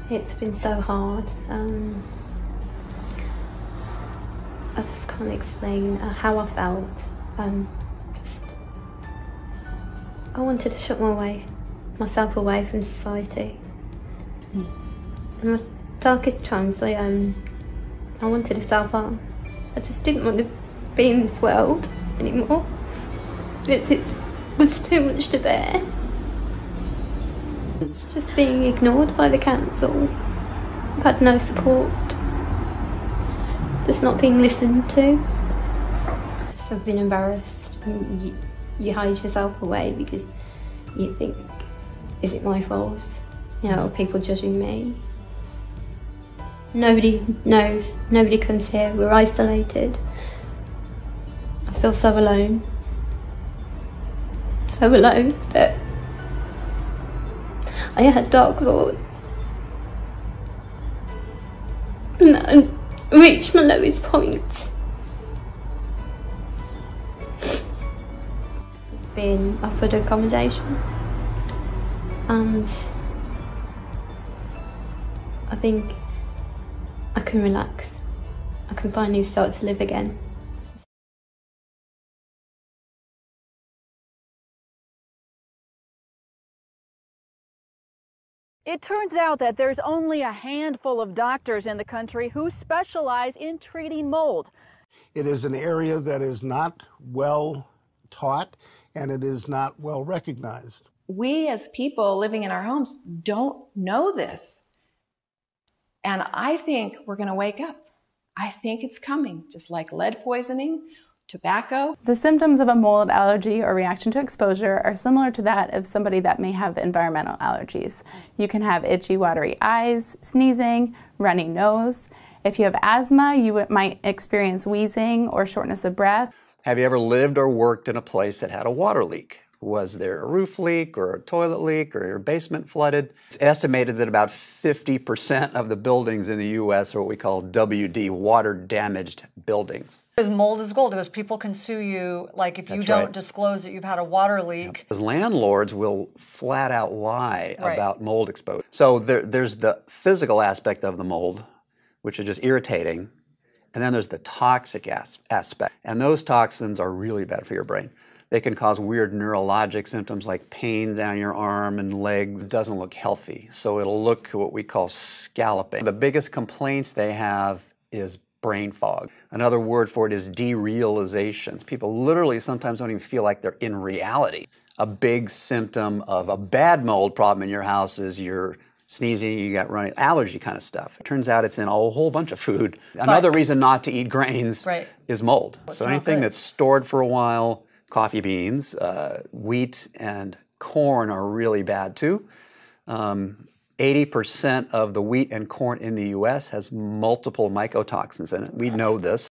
It's been so hard. I just can't explain how I felt. I wanted to shut myself away from society. In my darkest times, I wanted to self-harm. I just didn't want to be in this world anymore. It was too much to bear. It's just being ignored by the council. I've had no support. Just not being listened to. So I've been embarrassed. You hide yourself away because you think, is it my fault? You know, are people judging me? Nobody knows. Nobody comes here. We're isolated. I feel so alone. So alone that I had dark thoughts. And I reached my lowest point. Being offered accommodation, and I think I can relax. I can finally start to live again. It turns out that there's only a handful of doctors in the country who specialize in treating mold. It is an area that is not well taught, and it is not well recognized. We as people living in our homes don't know this. And I think we're going to wake up. I think it's coming, just like lead poisoning, tobacco. The symptoms of a mold allergy or reaction to exposure are similar to that of somebody that may have environmental allergies. You can have itchy, watery eyes, sneezing, runny nose. If you have asthma, you might experience wheezing or shortness of breath. Have you ever lived or worked in a place that had a water leak? Was there a roof leak or a toilet leak or your basement flooded? It's estimated that about 50% of the buildings in the U.S. are what we call WD, water-damaged buildings. Because mold is gold, because people can sue you, like if you don't disclose that you've had a water leak. Because landlords will flat out lie about mold exposure. So there's the physical aspect of the mold, which is just irritating, and then there's the toxic aspect. And those toxins are really bad for your brain. They can cause weird neurologic symptoms like pain down your arm and legs. It doesn't look healthy, so it'll look what we call scalloping. The biggest complaints they have is brain fog. Another word for it is derealizations. People literally sometimes don't even feel like they're in reality. A big symptom of a bad mold problem in your house is you're sneezing, you got running, allergy kind of stuff. It turns out it's in a whole bunch of food. Another reason not to eat grains is mold. So anything that's stored for a while, coffee beans, wheat, and corn are really bad too. 80% of the wheat and corn in the U.S. has multiple mycotoxins in it. We know this.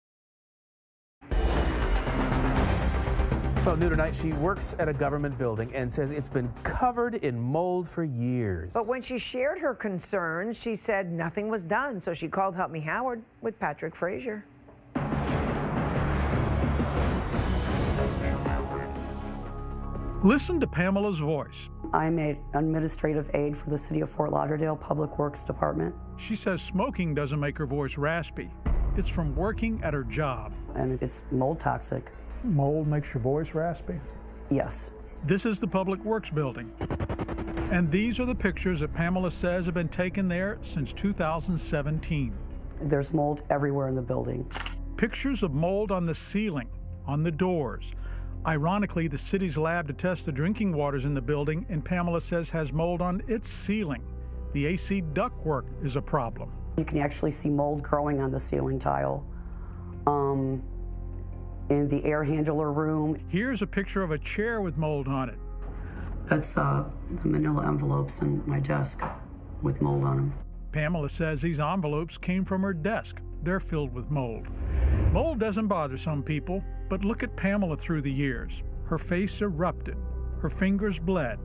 Well, new tonight, she works at a government building and says it's been covered in mold for years. But when she shared her concerns, she said nothing was done. So she called Help Me Howard with Patrick Frazier. Listen to Pamela's voice. I'm an administrative aide for the City of Fort Lauderdale Public Works Department. She says smoking doesn't make her voice raspy. It's from working at her job. And it's mold toxic. Mold makes your voice raspy? Yes. This is the Public Works building. And these are the pictures that Pamela says have been taken there since 2017. There's mold everywhere in the building. Pictures of mold on the ceiling, on the doors. Ironically, the city's lab to test the drinking waters in the building, and Pamela says has mold on its ceiling. The AC ductwork is a problem. You can actually see mold growing on the ceiling tile. In the air handler room. Here's a picture of a chair with mold on it. That's the manila envelopes in my desk with mold on them. Pamela says these envelopes came from her desk. They're filled with mold. Mold doesn't bother some people, but look at Pamela through the years. Her face erupted. Her fingers bled.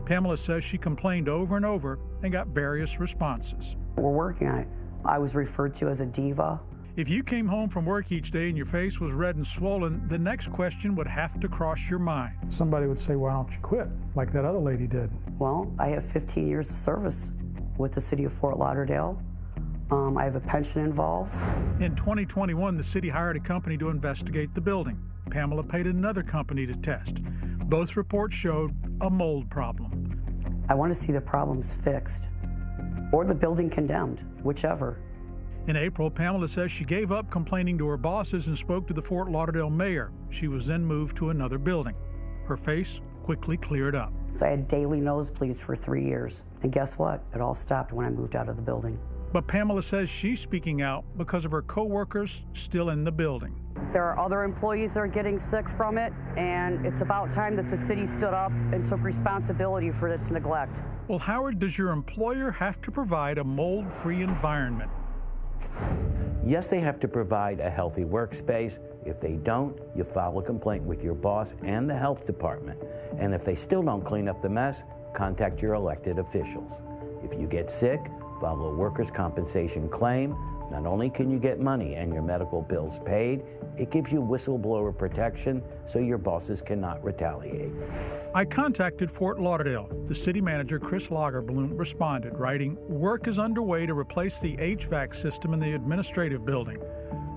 Pamela says she complained over and over and got various responses. We're working on it. I was referred to as a diva. If you came home from work each day and your face was red and swollen, the next question would have to cross your mind. Somebody would say, why don't you quit, like that other lady did? Well, I have 15 years of service with the city of Fort Lauderdale. I have a pension involved. In 2021, the city hired a company to investigate the building. Pamela paid another company to test. Both reports showed a mold problem. I want to see the problems fixed or the building condemned, whichever. In April, Pamela says she gave up complaining to her bosses and spoke to the Fort Lauderdale mayor. She was then moved to another building. Her face quickly cleared up. I had daily nosebleeds for 3 years. And guess what? It all stopped when I moved out of the building. But Pamela says she's speaking out because of her co-workers still in the building. There are other employees that are getting sick from it, and it's about time that the city stood up and took responsibility for its neglect. Well, Howard, does your employer have to provide a mold-free environment? Yes, they have to provide a healthy workspace. If they don't, you file a complaint with your boss and the health department. And if they still don't clean up the mess, contact your elected officials. If you get sick, file a workers' compensation claim. Not only can you get money and your medical bills paid, it gives you whistleblower protection so your bosses cannot retaliate. I contacted Fort Lauderdale. The city manager, Chris Lagerblum, responded, writing, "Work is underway to replace the HVAC system in the administrative building."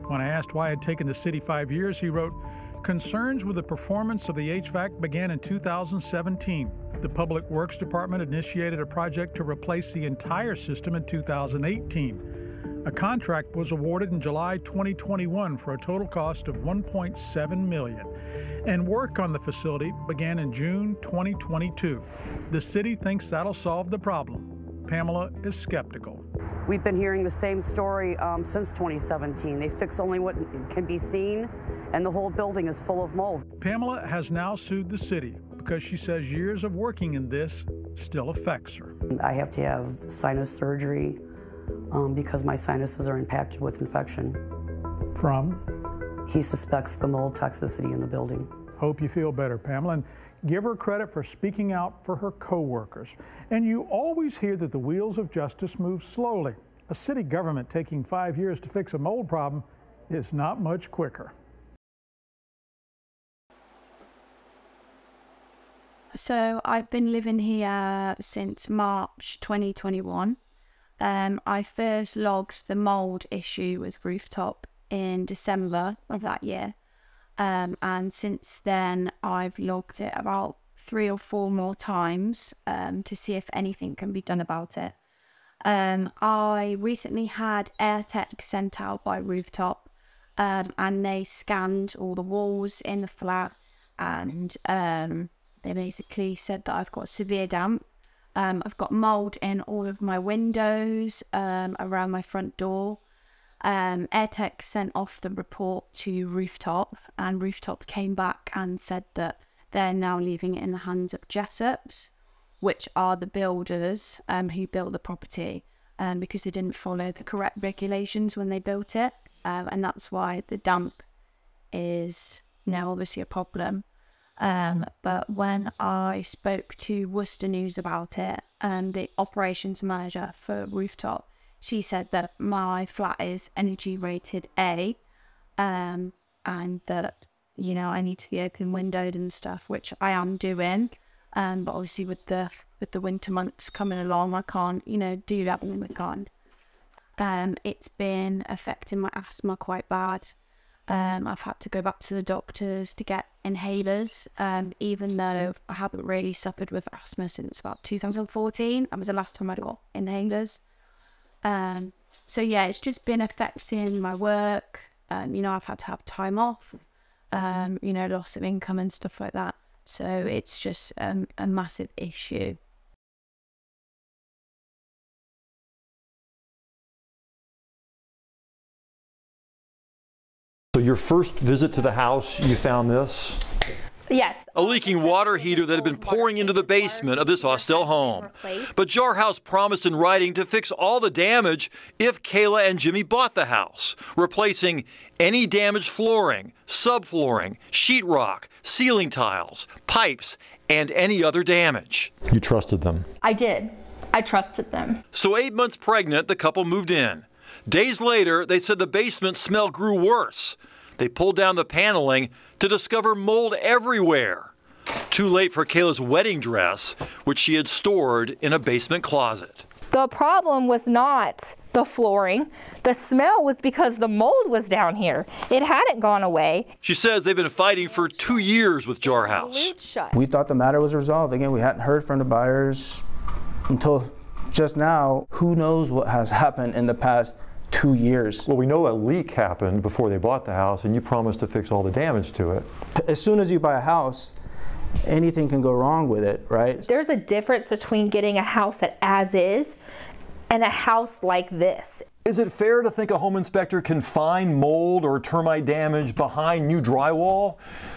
When I asked why it had taken the city 5 years, he wrote, "Concerns with the performance of the HVAC began in 2017. The Public Works Department initiated a project to replace the entire system in 2018. A contract was awarded in July 2021 for a total cost of $1.7 million, and work on the facility began in June 2022. The city thinks that'll solve the problem." Pamela is skeptical. We've been hearing the same story since 2017. They fix only what can be seen, and the whole building is full of mold. Pamela has now sued the city because she says years of working in this still affects her. I have to have sinus surgery because my sinuses are impacted with infection. From? He suspects the mold toxicity in the building. Hope you feel better, Pamela, and give her credit for speaking out for her co-workers. And you always hear that the wheels of justice move slowly. A city government taking 5 years to fix a mold problem is not much quicker. So I've been living here since March 2021. I first logged the mold issue with Rooftop in December of that year. And since then I've logged it about 3 or 4 more times to see if anything can be done about it. I recently had AirTech sent out by Rooftop, and they scanned all the walls in the flat, and they basically said that I've got severe damp. I've got mold in all of my windows, around my front door. AirTech sent off the report to Rooftop, and Rooftop came back and said that they're now leaving it in the hands of Jessups, which are the builders who built the property, because they didn't follow the correct regulations when they built it, and that's why the damp is now obviously a problem. But when I spoke to Worcester News about it, the operations manager for Rooftop, she said that my flat is energy rated A, and that, you know, I need to be open windowed and stuff, which I am doing. But obviously with the winter months coming along, I can't, you know, do that all the time. It's been affecting my asthma quite bad. I've had to go back to the doctors to get inhalers, even though I haven't really suffered with asthma since about 2014. That was the last time I got inhalers. So yeah, it's just been affecting my work. You know, I've had to have time off, you know, loss of income and stuff like that. So it's just a massive issue. So your first visit to the house, you found this? Yes. A leaking water heater that had been pouring into the basement of this Austell home. But Jar House promised in writing to fix all the damage if Kayla and Jimmy bought the house, replacing any damaged flooring, subflooring, sheetrock, ceiling tiles, pipes, and any other damage. You trusted them? I did. I trusted them. So 8 months pregnant, the couple moved in. Days later, they said the basement smell grew worse. They pulled down the paneling to discover mold everywhere. Too late for Kayla's wedding dress, which she had stored in a basement closet. The problem was not the flooring. The smell was because the mold was down here. It hadn't gone away. She says they've been fighting for 2 years with Jar House. We thought the matter was resolved. Again, we hadn't heard from the buyers until just now. Who knows what has happened in the past 2 years. Well, we know a leak happened before they bought the house, and you promised to fix all the damage to it. As soon as you buy a house, anything can go wrong with it, right? There's a difference between getting a house that as is and a house like this. Is it fair to think a home inspector can find mold or termite damage behind new drywall?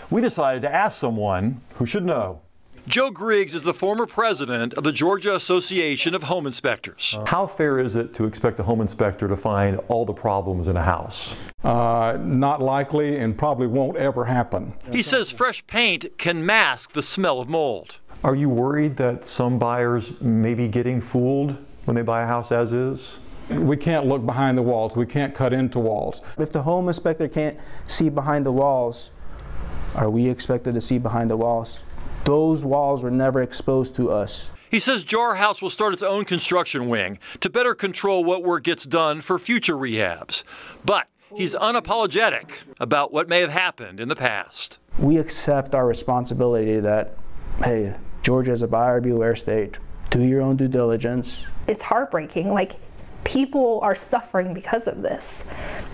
We decided to ask someone who should know. Joe Griggs is the former president of the Georgia Association of Home Inspectors. How fair is it to expect a home inspector to find all the problems in a house? Not likely, and probably won't ever happen. He says fresh paint can mask the smell of mold. Are you worried that some buyers may be getting fooled when they buy a house as is? We can't look behind the walls. We can't cut into walls. If the home inspector can't see behind the walls, are we expected to see behind the walls? Those walls were never exposed to us. He says Jar House will start its own construction wing to better control what work gets done for future rehabs. But he's unapologetic about what may have happened in the past. We accept our responsibility that, hey, Georgia is a buyer beware state. Do your own due diligence. It's heartbreaking. Like, people are suffering because of this.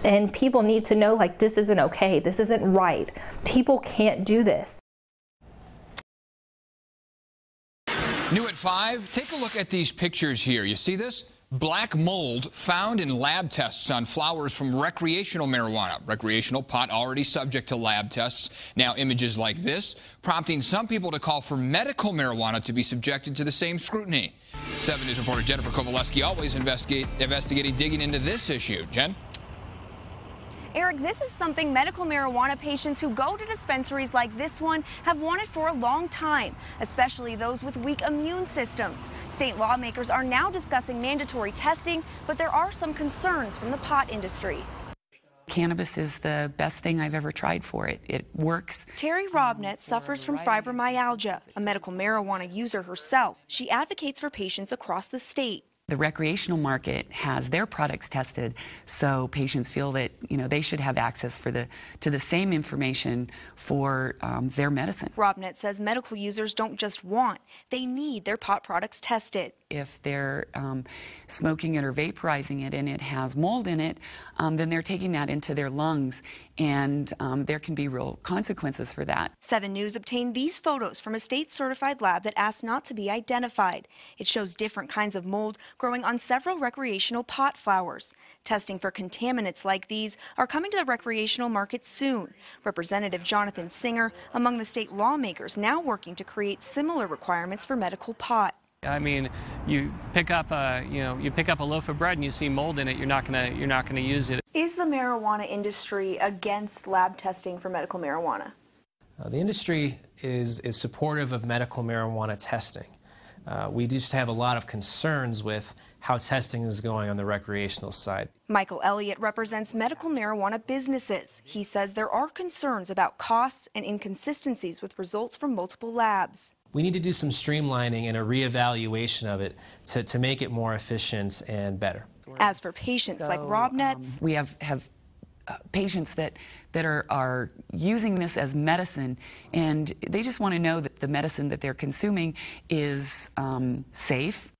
And people need to know, like, this isn't okay. This isn't right. People can't do this. New at 5, take a look at these pictures here. You see this? Black mold found in lab tests on flowers from recreational marijuana. Recreational pot already subject to lab tests. Now images like this, prompting some people to call for medical marijuana to be subjected to the same scrutiny. 7 News reporter Jennifer Kowaleski always investigating, digging into this issue. Jen? Eric, this is something medical marijuana patients who go to dispensaries like this one have wanted for a long time, especially those with weak immune systems. State lawmakers are now discussing mandatory testing, but there are some concerns from the pot industry. Cannabis is the best thing I've ever tried for it. It works. Terry Robnett suffers from fibromyalgia, a medical marijuana user herself. She advocates for patients across the state. The recreational market has their products tested, so patients feel that they should have access to the same information for their medicine. Robnett says medical users don't just want, they need their pot products tested. If they're smoking it or vaporizing it and it has mold in it, then they're taking that into their lungs, and there can be real consequences for that. 7 News obtained these photos from a state-certified lab that asked not to be identified. It shows different kinds of mold growing on several recreational pot flowers. Testing for contaminants like these are coming to the recreational market soon. Representative Jonathan Singer among the state lawmakers now working to create similar requirements for medical pot. I mean, you pick up a loaf of bread and you see mold in it, you're not gonna use it. Is the marijuana industry against lab testing for medical marijuana? The industry is supportive of medical marijuana testing. We just have a lot of concerns with how testing is going on the recreational side. Michael Elliott represents medical marijuana businesses. He says there are concerns about costs and inconsistencies with results from multiple labs. We need to do some streamlining and a reevaluation of it to make it more efficient and better. As for patients like Robnett's, we have patients that are using this as medicine, and they just want to know that the medicine that they're consuming is safe.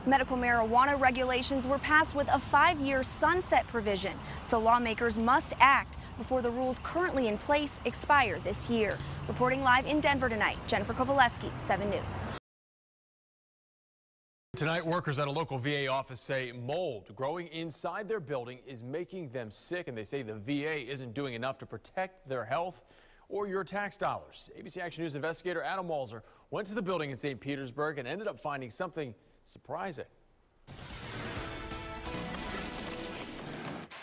Medical marijuana regulations were passed with a 5-year sunset provision, so lawmakers must act before the rules currently in place expire this year. Reporting live in Denver tonight, Jennifer Kowaleski, 7 News. Tonight, workers at a local VA office say mold growing inside their building is making them sick, and they say the VA isn't doing enough to protect their health or your tax dollars. ABC Action News investigator Adam Walzer went to the building in St. Petersburg and ended up finding something surprising.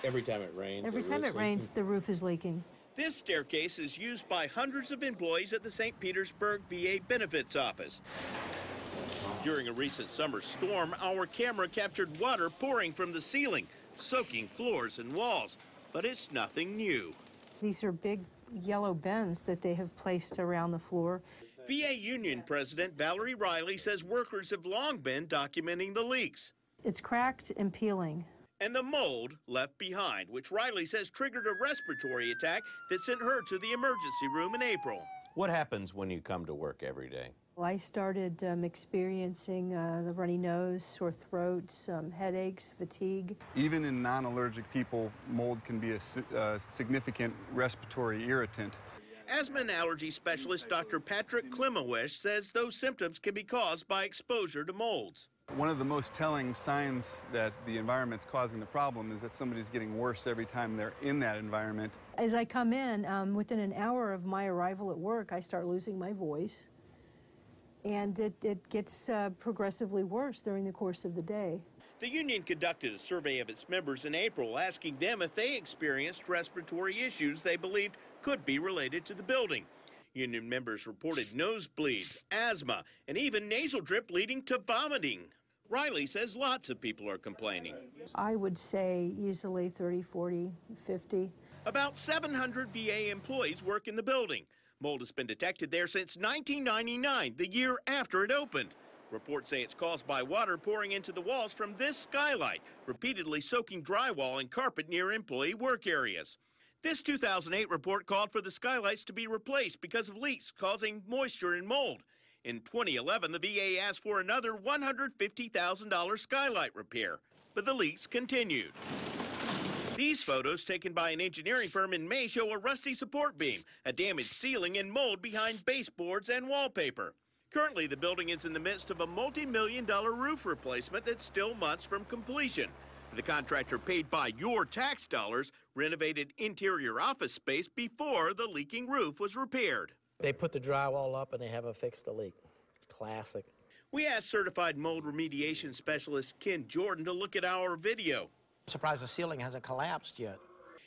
Every time it rains, the roof is leaking. This staircase is used by hundreds of employees at the St. Petersburg VA Benefits Office. During a recent summer storm, our camera captured water pouring from the ceiling, soaking floors and walls. But it's nothing new. These are big yellow bins that they have placed around the floor. VA Union President Valerie Riley says workers have long been documenting the leaks. It's cracked and peeling. And the mold left behind, which Riley says triggered a respiratory attack that sent her to the emergency room in April. What happens when you come to work every day? Well, I started experiencing the runny nose, sore throats, headaches, fatigue. Even in non-allergic people, mold can be a significant respiratory irritant. Asthma and allergy specialist Dr. Patrick Klimowich says those symptoms can be caused by exposure to molds. One of the most telling signs that the environment's causing the problem is that somebody's getting worse every time they're in that environment. As I come in, within an hour of my arrival at work, I start losing my voice. And it gets progressively worse during the course of the day. The union conducted a survey of its members in April, asking them if they experienced respiratory issues they believed could be related to the building. Union members reported nosebleeds, asthma, and even nasal drip leading to vomiting. Riley says lots of people are complaining. I would say easily 30, 40, 50. About 700 VA employees work in the building. Mold has been detected there since 1999, the year after it opened. Reports say it's caused by water pouring into the walls from this skylight, repeatedly soaking drywall and carpet near employee work areas. This 2008 report called for the skylights to be replaced because of leaks causing moisture and mold. In 2011, the VA asked for another $150,000 skylight repair, but the leaks continued. These photos taken by an engineering firm in May show a rusty support beam, a damaged ceiling, and mold behind baseboards and wallpaper. Currently, the building is in the midst of a multi-million-dollar roof replacement that's still months from completion. The contractor paid by your tax dollars renovated interior office space before the leaking roof was repaired. They put the drywall up and they haven't fixed the leak. Classic. We asked certified mold remediation specialist Ken Jordan to look at our video. I'm surprised the ceiling hasn't collapsed yet.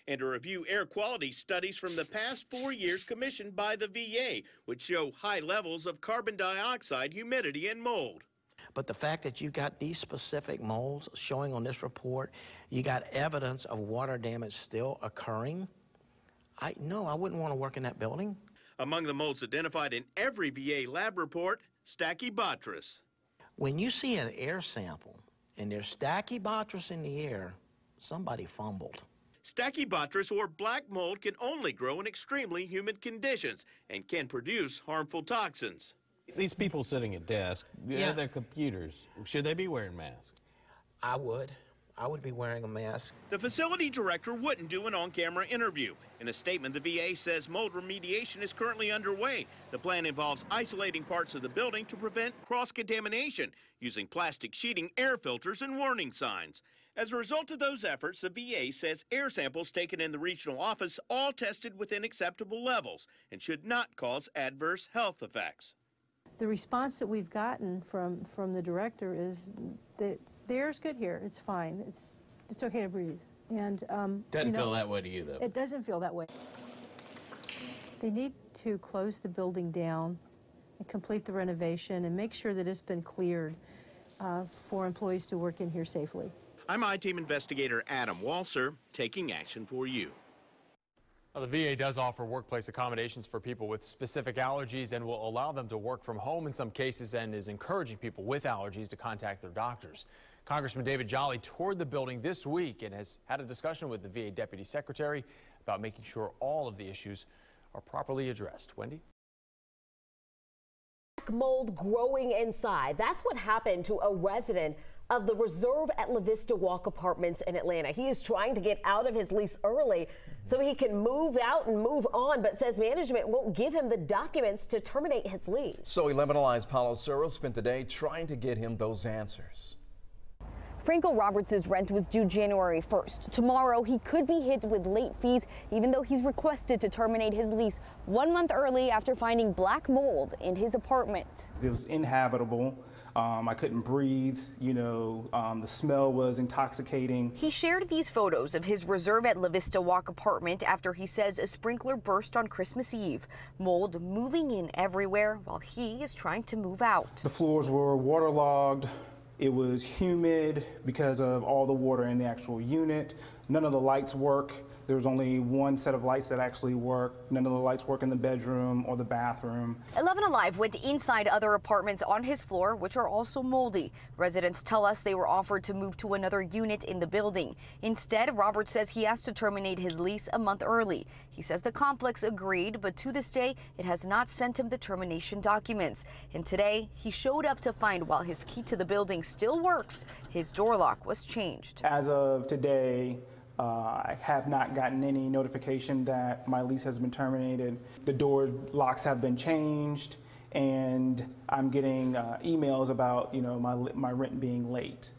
And to review air quality studies from the past 4 years commissioned by the VA, which show high levels of carbon dioxide, humidity, and mold. But the fact that you got these specific molds showing on this report, you got evidence of water damage still occurring, I wouldn't want to work in that building. Among the molds identified in every VA lab report, Stachybotrys. When you see an air sample and there's Stachybotrys in the air, somebody fumbled. Stachybotrys, or black mold, can only grow in extremely humid conditions and can produce harmful toxins. These people sitting at desks, at their computers, should they be wearing masks? I would be wearing a mask. The facility director wouldn't do an on-camera interview. In a statement, the VA says mold remediation is currently underway. The plan involves isolating parts of the building to prevent cross-contamination, using plastic sheeting, air filters, and warning signs. As a result of those efforts, the VA says air samples taken in the regional office all tested within acceptable levels and should not cause adverse health effects. The response that we've gotten from the director is that the air's good here. It's fine. It's okay to breathe. And doesn't feel that way to you, though. It doesn't feel that way. They need to close the building down and complete the renovation and make sure that it's been cleared for employees to work in here safely. I'm I-Team investigator Adam Walser, taking action for you. Well, the VA does offer workplace accommodations for people with specific allergies and will allow them to work from home in some cases, and is encouraging people with allergies to contact their doctors. Congressman David Jolly toured the building this week and has had a discussion with the VA Deputy Secretary about making sure all of the issues are properly addressed. Wendy? Mold growing inside. That's what happened to a resident of the Reserve at La Vista Walk Apartments in Atlanta. He is trying to get out of his lease early so he can move out and move on, but says management won't give him the documents to terminate his lease. So 11 Alive's Paulo Searles spent the day trying to get him those answers. Franco Roberts' rent was due January 1st. Tomorrow, he could be hit with late fees, even though he's requested to terminate his lease 1 month early after finding black mold in his apartment. It was inhabitable. I couldn't breathe, the smell was intoxicating. He shared these photos of his Reserve at La Vista Walk apartment after he says a sprinkler burst on Christmas Eve. Mold moving in everywhere while he is trying to move out. The floors were waterlogged. It was humid because of all the water in the actual unit. None of the lights work. There was only one set of lights that actually work. None of the lights work in the bedroom or the bathroom. 11 Alive went inside other apartments on his floor, which are also moldy. Residents tell us they were offered to move to another unit in the building. Instead, Robert says he has to terminate his lease a month early. He says the complex agreed, but to this day, it has not sent him the termination documents. And today, he showed up to find while his key to the building still works, his door lock was changed. As of today, I have not gotten any notification that my lease has been terminated. The door locks have been changed, and I'm getting emails about, my rent being late.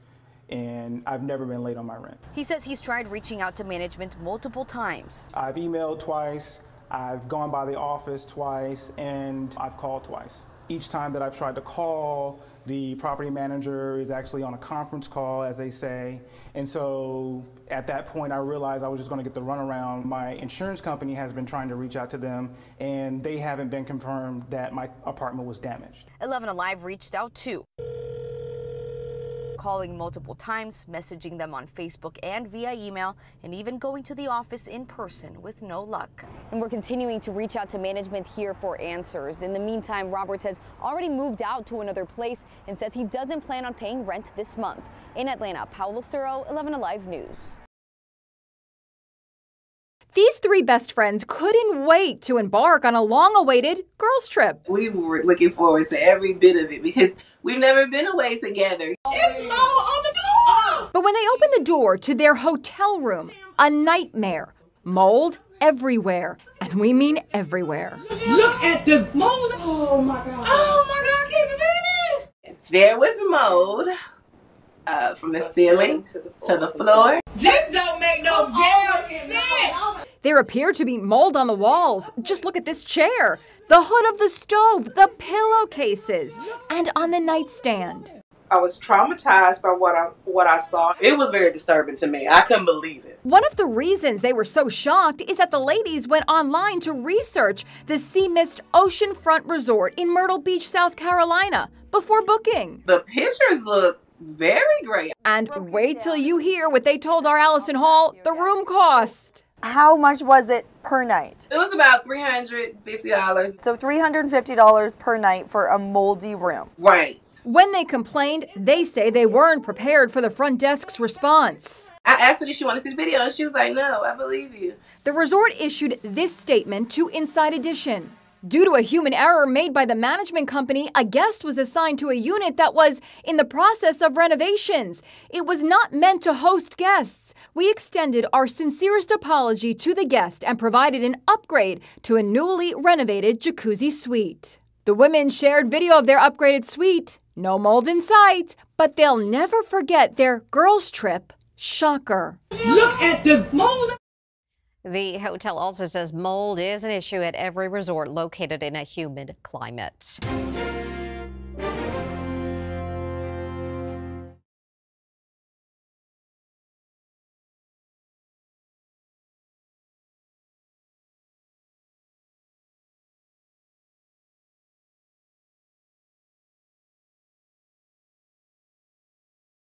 And I've never been late on my rent. He says he's tried reaching out to management multiple times. I've emailed twice, I've gone by the office twice, and I've called twice. Each time that I've tried to call, the property manager is actually on a conference call, as they say. And so at that point, I realized I was just going to get the runaround. My insurance company has been trying to reach out to them, and they haven't been confirmed that my apartment was damaged. 11 Alive reached out too, calling multiple times, messaging them on Facebook and via email, and even going to the office in person with no luck. And we're continuing to reach out to management here for answers. In the meantime, Robert has already moved out to another place and says he doesn't plan on paying rent this month. In Atlanta, Paolo Suro, 11 Alive News. These three best friends couldn't wait to embark on a long-awaited girls' trip. We were looking forward to every bit of it because we've never been away together. It's mold on the floor! But when they opened the door to their hotel room, a nightmare. Mold everywhere. And we mean everywhere. Look at the mold. Oh my God. Oh my God, I can't believe this. There was mold from the ceiling to the floor. This don't make no damn sense. There appear to be mold on the walls. Just look at this chair, the hood of the stove, the pillowcases, and on the nightstand. I was traumatized by what I saw. It was very disturbing to me. I couldn't believe it. One of the reasons they were so shocked is that the ladies went online to research the Sea Mist Oceanfront Resort in Myrtle Beach, South Carolina, before booking. The pictures look very great. And wait till you hear what they told our Allison Hall the room cost. How much was it per night? It was about $350. So $350 per night for a moldy room. Right. When they complained, they say they weren't prepared for the front desk's response. I asked her if she wanted to see the video, and she was like, no, I believe you. The resort issued this statement to Inside Edition. Due to a human error made by the management company, a guest was assigned to a unit that was in the process of renovations. It was not meant to host guests. We extended our sincerest apology to the guest and provided an upgrade to a newly renovated jacuzzi suite. The women shared video of their upgraded suite. No mold in sight, but they'll never forget their girls' trip shocker. Look at the mold. The hotel also says mold is an issue at every resort located in a humid climate.